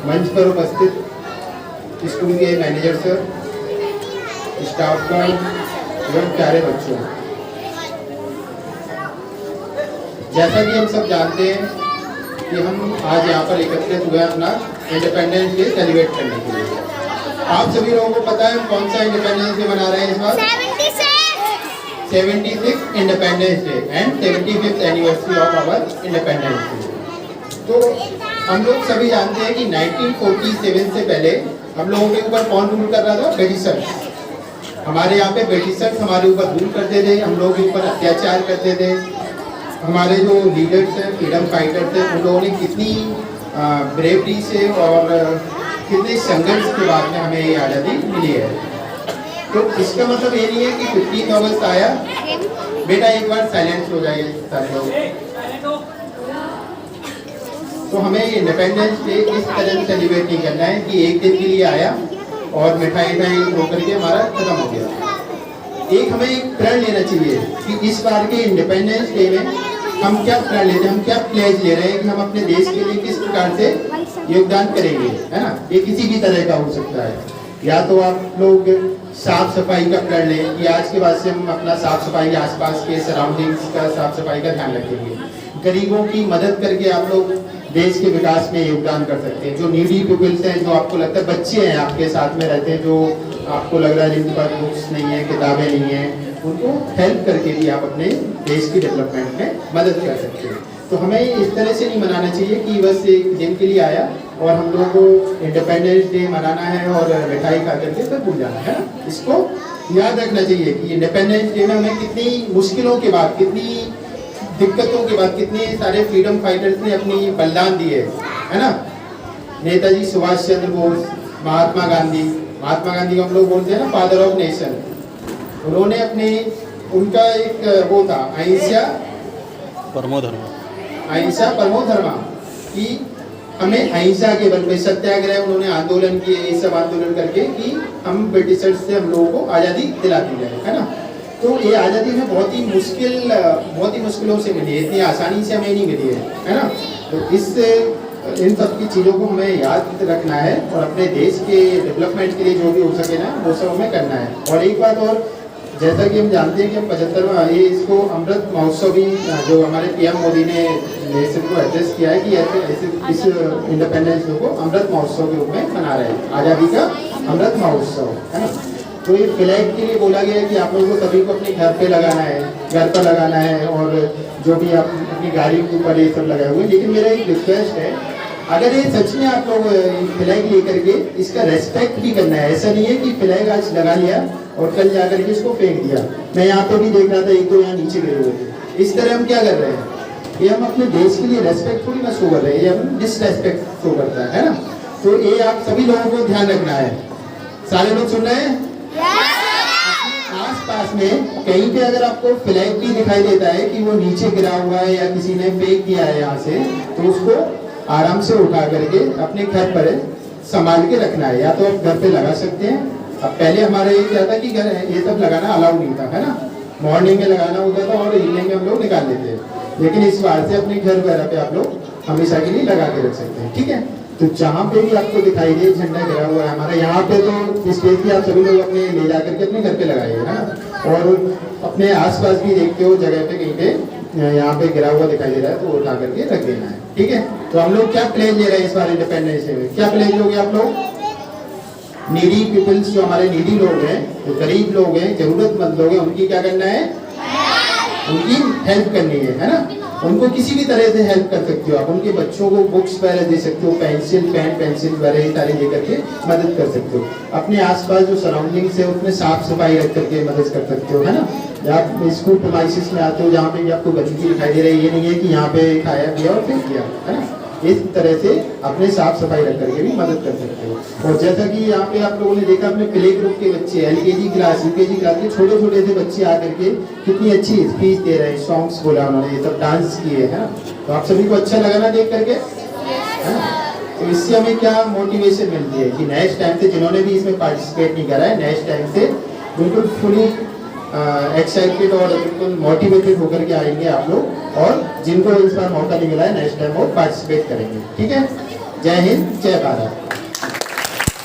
मंच पर उपस्थित स्कूल के मैनेजर सर, स्टाफगण एवं प्यारे बच्चों, जैसा कि हम सब जानते हैं कि हम आज यहाँ पर एकत्रित हुए अपना इंडिपेंडेंस डे सेलिब्रेट करने के लिए। आप सभी लोगों को पता है हम कौन सा इंडिपेंडेंस डे मना रहे हैं इस बार? 76 independence day and 75th anniversary of our independence day. तो हम लोग सभी जानते हैं कि 1947 से पहले हम लोगों के ऊपर कौन रूल कर रहा था? ब्रिटिशर्स। हमारे यहाँ पे ब्रिटिशर्स हमारे ऊपर रूल करते थे, हम लोगों के ऊपर अत्याचार करते थे। हमारे जो लीडर्स हैं, फ्रीडम फाइटर्स हैं, उन लोगों ने कितनी ब्रेवरी से और कितने संघर्ष के बाद में हमें ये आज़ादी मिली है। तो इसका मतलब ये नहीं है कि 15 अगस्त आया, बेटा एक बार साइलेंस हो जाइए सारे लोग। तो हमें इंडिपेंडेंस डे इस तरह से सेलिब्रेट नहीं करना है कि एक दिन के लिए आया और मिठाई होकर के हमारा खत्म हो गया। एक हमें एक प्रण लेना चाहिए कि इस बार के इंडिपेंडेंस डे में हम क्या प्रण लेते हैं, हम क्या प्लेज ले रहे हैं कि हम अपने देश के लिए किस प्रकार से योगदान करेंगे, है ना। ये किसी भी तरह का हो सकता है। या तो आप लोग साफ सफाई का प्रण लें कि आज के बाद से हम अपना साफ सफाई, आसपास के सराउंडिंग्स का साफ सफाई का ध्यान रखेंगे। गरीबों की मदद करके आप लोग देश के विकास में योगदान कर सकते हैं। जो नीडी पीपल्स हैं, जो आपको लगता है बच्चे हैं आपके साथ में रहते हैं, जो आपको लग रहा है जिनके पास बुक्स नहीं है, किताबें नहीं है, उनको हेल्प करके भी आप अपने देश की डेवलपमेंट में मदद कर सकते हैं। तो हमें इस तरह से नहीं मनाना चाहिए कि बस एक दिन के लिए आया और हम लोगों को इंडिपेंडेंस डे मनाना है और मिठाई खा करके फिर भूल जाना है। इसको याद रखना चाहिए कि इंडिपेंडेंस डे में हमें कितनी मुश्किलों के बाद, कितनी दिक्कतों के बाद कितने सारे फ्रीडम फाइटर्स ने अपनी बलिदान दिए, है ना। नेताजी सुभाष चंद्र बोस, महात्मा गांधी को हम लोग बोलते हैं ना फादर ऑफ नेशन। उन्होंने अपने, उनका एक वो था अहिंसा परमो धर्मा कि हमें अहिंसा के बल में सत्याग्रह, उन्होंने आंदोलन किए, ये सब आंदोलन करके कि हम ब्रिटिशर्स से हम लोगों को आज़ादी दिला दी जाए, है ना। तो ये आज़ादी में बहुत ही मुश्किलों से मिली है, इतनी आसानी से हमें नहीं मिली है ना। तो इन सब की चीज़ों को हमें याद रखना है और अपने देश के डेवलपमेंट के लिए जो भी हो सके ना वो सब हमें करना है। और एक बात और, जैसा कि हम जानते हैं कि हम 75वां ये इसको अमृत महोत्सव भी, जो हमारे पीएम मोदी ने नेशन को एड्रेस किया है कि ऐसे इस इंडिपेंडेंस डे को अमृत महोत्सव के रूप में मना रहे हैं, आज़ादी का अमृत महोत्सव, है ना। तो ये फ्लैग के लिए बोला गया है कि आप लोगों को सभी को अपने घर पे लगाना है, घर पर लगाना है, और जो भी आप अपनी गाड़ियों के ऊपर ये सब लगाए हुए। लेकिन मेरा एक रिक्वेस्ट है, अगर ये सच में आप लोग फ्लैग लेकर के इसका रेस्पेक्ट भी करना है। ऐसा नहीं है कि फ्लैग आज लगा लिया और कल जाकर के इसको फेंक दिया। मैं यहाँ पे भी देख रहा था एक दो यहाँ नीचे गिरे हुए थे। इस तरह हम क्या कर रहे हैं, ये हम अपने देश के लिए रेस्पेक्ट थोड़ी ना शो कर रहे हैं, ये हम डिसरेस्पेक्ट शो करता है ना। तो ये आप सभी लोगों को ध्यान रखना है। सारे लोग सुन रहे हैं? आस पास में कहीं पे अगर आपको फ्लैग भी दिखाई देता है कि वो नीचे गिरा हुआ है या किसी ने फेंक दिया है यहाँ से, तो उसको आराम से उठा करके अपने घर पर संभाल के रखना है। या तो आप घर पे लगा सकते हैं। अब पहले हमारे ये क्या था कि घर ये सब लगाना अलाउड नहीं था, है ना। मॉर्निंग में लगाना होता था और इवनिंग में हम लोग निकाल देते हैं। लेकिन इस बार से अपने घर वगैरह पे आप लोग हमेशा के लिए लगा के रख सकते हैं, ठीक है। तो जहाँ पे भी आपको दिखाई दे झंडा गिरा हुआ है हमारा, यहाँ पे तो स्टेज भी आप सभी लोग अपने ले जा करके अपने घर पे लगाइए, है ना। और अपने आसपास भी देखते हो जगह पे कहीं पे यहाँ पे गिरा हुआ दिखाई दे रहा है तो उठा करके रख देना है, ठीक है। तो हम लोग क्या प्लेज ले रहे हैं इस बार इंडिपेंडेंस डे में? क्या प्लेज लोगे आप लोग? नीडी पीपल्स, जो हमारे नीडी लोग हैं, जो गरीब लोग हैं, जरूरतमंद लोग हैं, उनकी क्या करना है? उनकी हेल्प करनी है ना। उनको किसी भी तरह से हेल्प कर सकते हो आप। उनके बच्चों को बुक्स वगैरह दे सकते हो, पेंसिल वगैरह सारी दे करके मदद कर सकते हो। अपने आसपास जो सराउंडिंग्स है उसमें साफ सफाई रख करके मदद कर सकते हो, है ना। या आप स्कूल प्रीमाइसेस में आते हो जहाँ पे भी आपको गंदगी दिखाई दे रही है, ये नहीं है कि यहाँ पे खाया पिया और फेंक दिया, है ना। इस तरह से अपने साफ सफाई रख करके भी मदद कर सकते हो। और जैसा कि यहाँ पे आप लोगों ने देखा, अपने प्ले ग्रुप के बच्चे, LKG क्लास, UKG क्लास के छोटे छोटे से बच्चे आकर के कितनी अच्छी स्पीच दे रहे हैं, सॉन्ग्स बोला उन्होंने, ये सब डांस किए, है ना। तो आप सभी को अच्छा लगा ना देख करके, है ना। तो इससे हमें क्या मोटिवेशन मिलती है कि नेक्स्ट टाइम से जिन्होंने भी इसमें पार्टिसिपेट नहीं करा है, नेक्स्ट टाइम से बिल्कुल फुली एक्साइटेड और बिल्कुल मोटिवेटेड होकर के आएंगे आप लोग। और जिनको इस बार मौका नहीं मिला है नेक्स्ट टाइम वो पार्टिसिपेट करेंगे, ठीक है। जय हिंद, जय भारत।